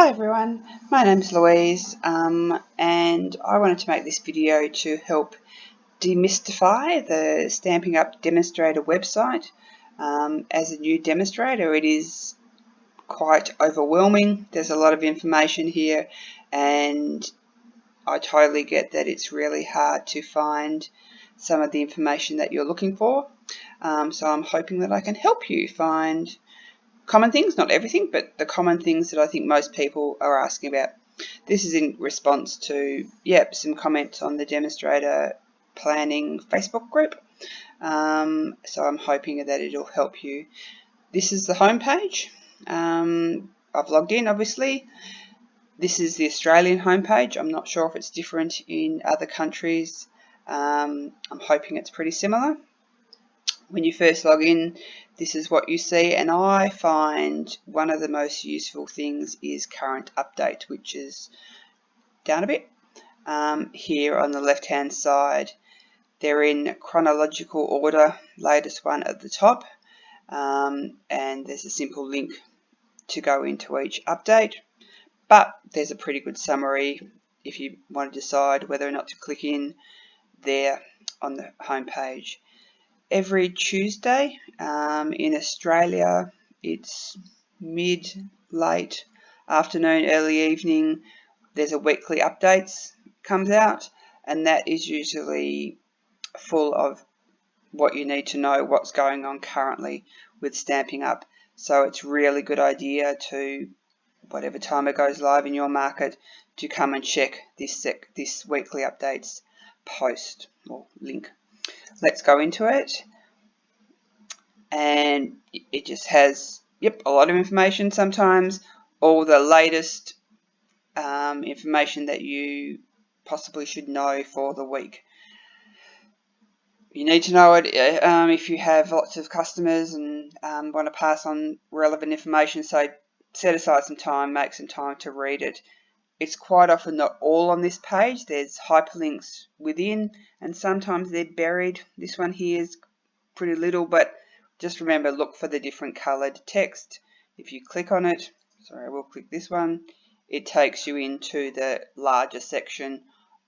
Hi everyone, my name's Louise and I wanted to make this video to help demystify the Stampin' Up demonstrator website. As a new demonstrator, it is quite overwhelming. There's a lot of information here and I totally get that it's really hard to find some of the information that you're looking for. So I'm hoping that I can help you find common things, not everything, but the common things that I think most people are asking about. This is in response to, some comments on the demonstrator planning Facebook group. So I'm hoping that it'll help you. This is the home page. I've logged in, obviously. This is the Australian homepage. I'm not sure if it's different in other countries. I'm hoping it's pretty similar. When you first log in, this is what you see, and I find one of the most useful things is current update, which is down a bit. Here on the left hand side, they're in chronological order, latest one at the top, and there's a simple link to go into each update, but there's a pretty good summary if you want to decide whether or not to click in there on the home page. Every Tuesday in Australia, it's mid, late afternoon, early evening, there's a weekly updates comes out, and that is usually full of what you need to know, what's going on currently with Stampin' Up. So it's really good idea to, whatever time it goes live in your market, to come and check this weekly updates post or link. Let's go into it, and it just has a lot of information, sometimes all the latest information that you possibly should know for the week. You need to know it if you have lots of customers and want to pass on relevant information, so set aside some time, make some time to read it. It's quite often not all on this page. There's hyperlinks within, and sometimes they're buried. This one here is pretty little, but just remember, look for the different coloured text. If you click on it, sorry, I will click this one, it takes you into the larger section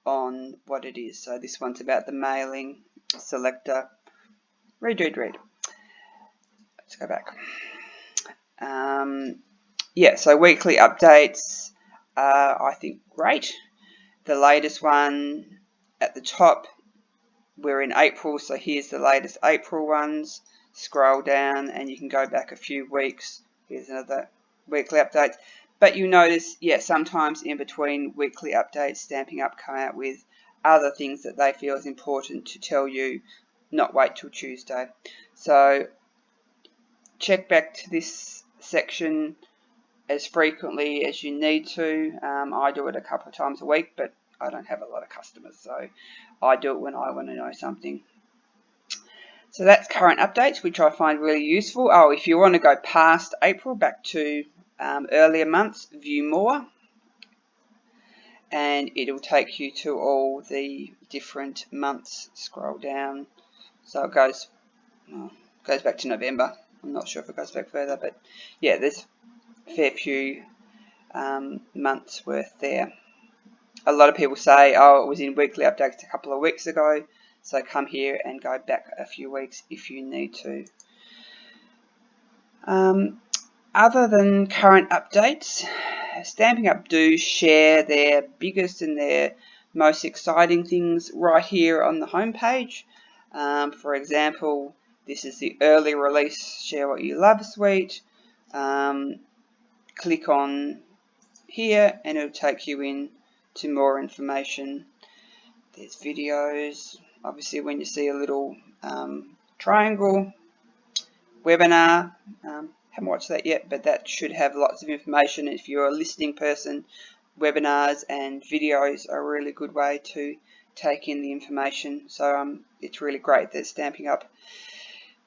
on what it is. So this one's about the mailing selector. Read. Let's go back. So weekly updates. I think great. The latest one at the top, we're in April, so here's the latest April ones. Scroll down and you can go back a few weeks. Here's another weekly update. But you notice, sometimes in between weekly updates, Stampin' Up come out with other things that they feel is important to tell you, not wait till Tuesday. So check back to this section as frequently as you need to. I do it a couple of times a week, but I don't have a lot of customers, so I do it when I want to know something. So that's current updates, which I find really useful. Oh, if you want to go past April, back to earlier months, view more, and it'll take you to all the different months. Scroll down, so it goes back to November. I'm not sure if it goes back further, but there's a fair few months worth there. A lot of people say, oh, it was in weekly updates a couple of weeks ago, so come here and go back a few weeks if you need to. Other than current updates, Stampin' Up do share their biggest and their most exciting things right here on the home page. For example, this is the early release Share What You Love suite. Click on here and it'll take you in to more information. There's videos. Obviously, when you see a little triangle, webinar, haven't watched that yet, but that should have lots of information. If you're a listening person, webinars and videos are a really good way to take in the information. So it's really great that Stampin' Up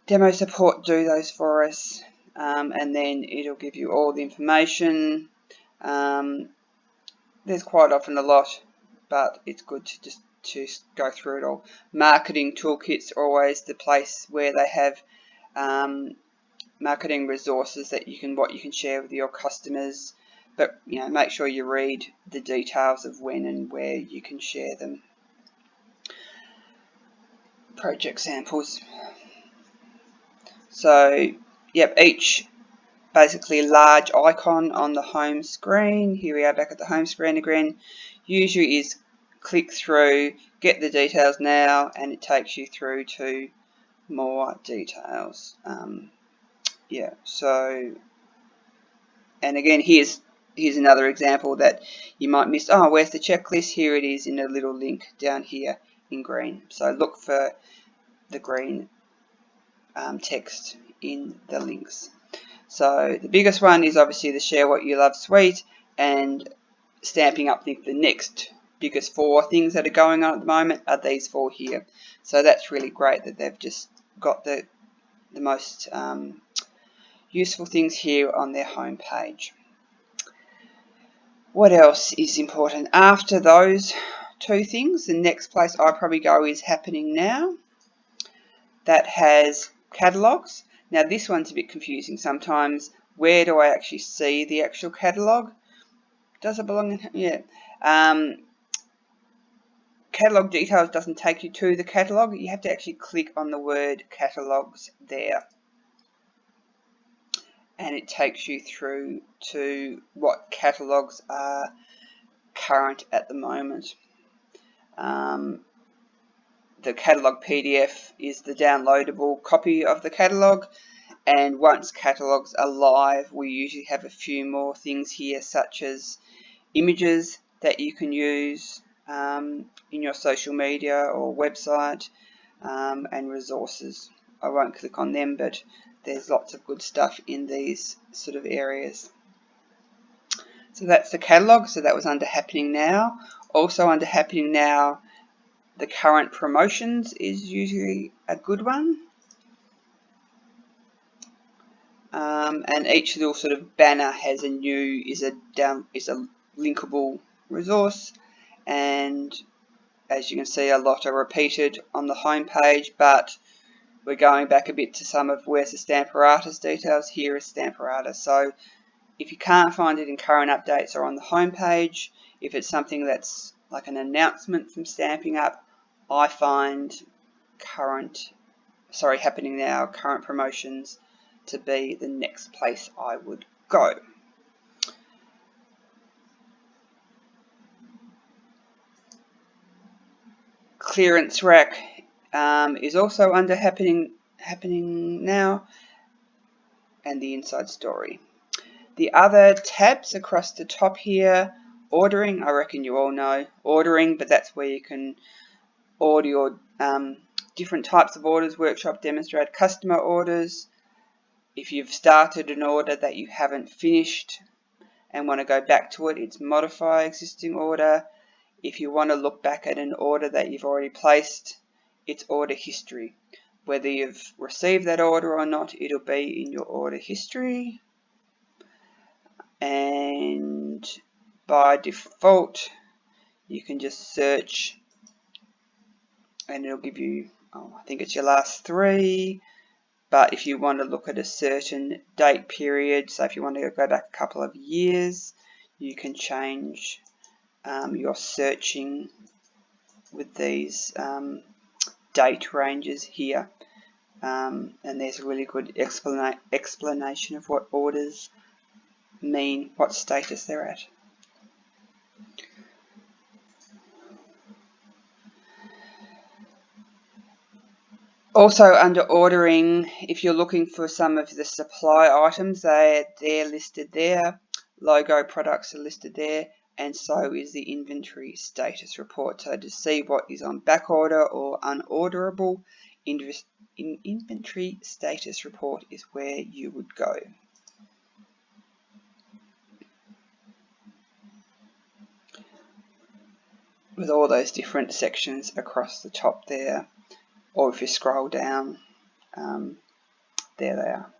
Demo Support do those for us, and then it'll give you all the information. There's quite often a lot, but it's good to just go through it all. Marketing toolkits are always the place where they have marketing resources that you can share with your customers. but make sure you read the details of when and where you can share them. Project samples. So, yep, each basically large icon on the home screen. Here we are back at the home screen again. Usually is click through, get the details now, and it takes you through to more details. Yeah, so, and again, here's another example that you might miss. Oh, where's the checklist? Here it is in a little link down here in green. So look for the green text in the links. So the biggest one is obviously the Share What You Love suite, and Stamping Up the next biggest 4 things that are going on at the moment are these 4 here. So that's really great that they've just got the most useful things here on their home page. What else is important? After those 2 things, the next place I probably go is Happening Now. That has catalogues. Now this one's a bit confusing sometimes. Where do I actually see the actual catalogue? Does it belong in? Yeah. Catalogue details doesn't take you to the catalogue. You have to actually click on the word catalogues there, and it takes you through to what catalogues are current at the moment. The catalogue PDF is the downloadable copy of the catalogue, and once catalogues are live, we usually have a few more things here, such as images that you can use in your social media or website, and resources. I won't click on them, but there's lots of good stuff in these sort of areas. So that's the catalogue. So that was under Happening Now. Also under Happening Now, the current promotions is usually a good one. And each little sort of banner has is a linkable resource, and as you can see, a lot are repeated on the home page, but we're going back a bit to some of where's the Stamparatus details. Here is Stamparatus. So if you can't find it in current updates or on the home page, if it's something that's like an announcement from Stamping Up, I find Happening Now, current promotions, to be the next place I would go. Clearance rack is also under Happening Now, and the inside story. The other tabs across the top here, ordering, I reckon you all know ordering, but that's where you can order your different types of orders: workshop, demonstrate, customer orders. If you've started an order that you haven't finished and want to go back to it, it's modify existing order. If you want to look back at an order that you've already placed, it's order history. Whether you've received that order or not, it'll be in your order history. And by default, you can just search and it'll give you, I think it's your last 3. But if you want to look at a certain date period, so if you want to go back a couple of years, you can change your searching with these date ranges here. And there's a really good explanation of what orders mean, what status they're at. Also under ordering, if you're looking for some of the supply items, they're listed there. Logo products are listed there, and so is the inventory status report. So to see what is on back order or unorderable, inventory status report is where you would go. With all those different sections across the top there. Or if you scroll down, there they are.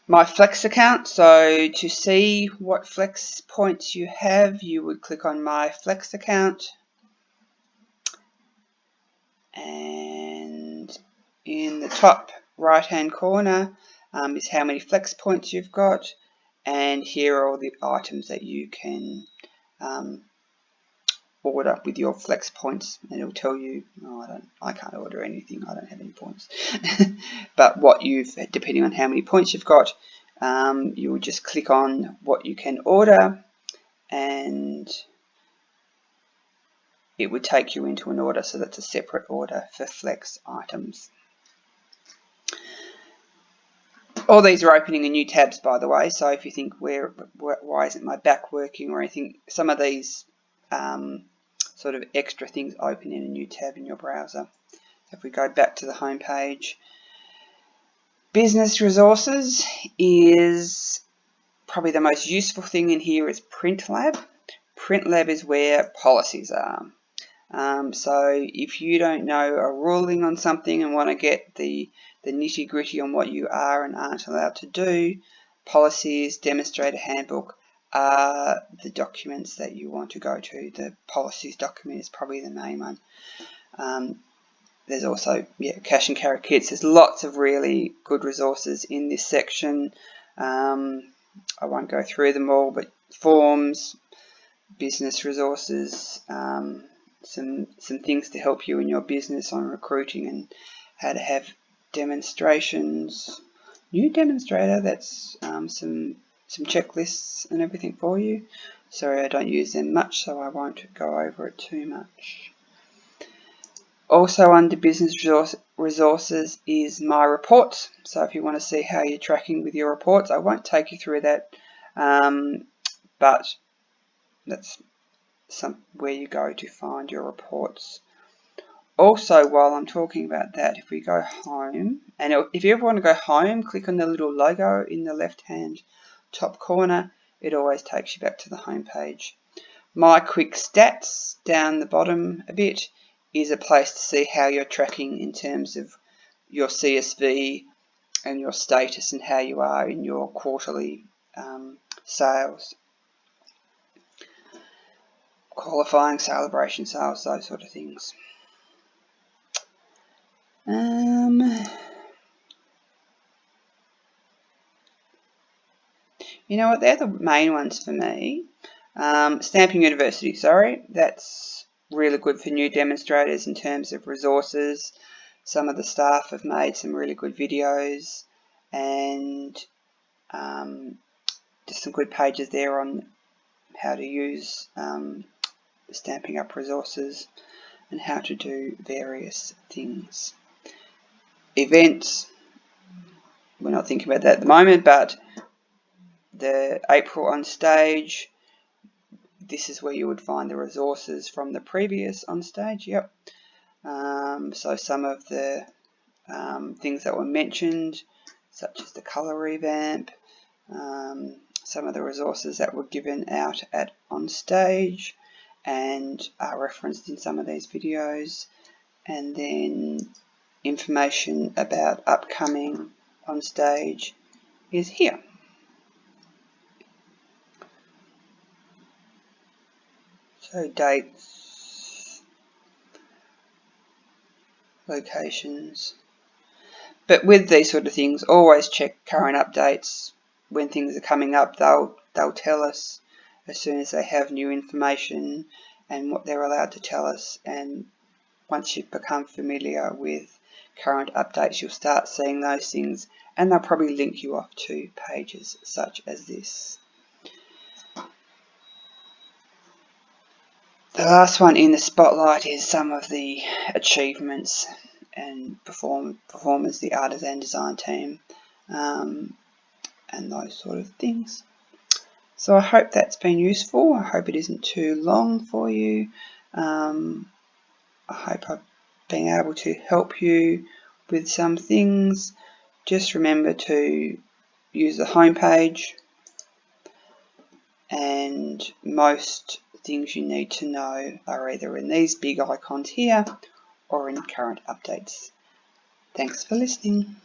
My Flex account, so to see what Flex points you have, you would click on My Flex account. And in the top right hand corner is how many flex points you've got, and here are all the items that you can order with your flex points, and it'll tell you, oh, I can't order anything, I don't have any points. But what you've, depending on how many points you've got, you will just click on what you can order, and it would take you into an order, so that's a separate order for flex items. All these are opening in new tabs, by the way, so if you think, why isn't my back working or anything, some of these sort of extra things open in a new tab in your browser. If we go back to the home page, business resources is probably the most useful thing in here is PrintLab. PrintLab is where policies are. So if you don't know a ruling on something and want to get the nitty-gritty on what you are and aren't allowed to do, policies, demonstrator handbook are the documents that you want to go to. The policies document is probably the main one. There's also cash and carry kits. There's lots of really good resources in this section. I won't go through them all, but forms, business resources, some things to help you in your business on recruiting and how to have demonstrations. New demonstrator, that's some checklists and everything for you. Sorry, I don't use them much, so I won't go over it too much. Also under business resources is my reports. So if you want to see how you're tracking with your reports, I won't take you through that, but that's where you go to find your reports. Also, while I'm talking about that, if we go home, and if you ever want to go home, click on the little logo in the left hand top corner. It always takes you back to the home page. My quick stats down the bottom a bit is a place to see how you're tracking in terms of your CSV and your status and how you are in your quarterly sales. Qualifying, celebration sales, those sort of things. You know what, they're the main ones for me. Stamping University, sorry, that's really good for new demonstrators in terms of resources. Some of the staff have made some really good videos, and just some good pages there on how to use Stamping Up resources and how to do various things. Events, we're not thinking about that at the moment, but the April on stage, this is where you would find the resources from the previous on stage. Yep. So some of the things that were mentioned, such as the colour revamp, some of the resources that were given out at on stage and are referenced in some of these videos, and then information about upcoming on stage is here. So dates, locations. But with these sort of things, always check current updates. When things are coming up, they'll tell us as soon as they have new information and what they're allowed to tell us. And once you've become familiar with current updates, you'll start seeing those things, and they'll probably link you off to pages such as this. The last one in the spotlight is some of the achievements and performers, the artisan design team, and those sort of things. So I hope that's been useful. I hope it isn't too long for you. I hope I've been able to help you with some things. Just remember to use the home page, and most things you need to know are either in these big icons here or in current updates. Thanks for listening.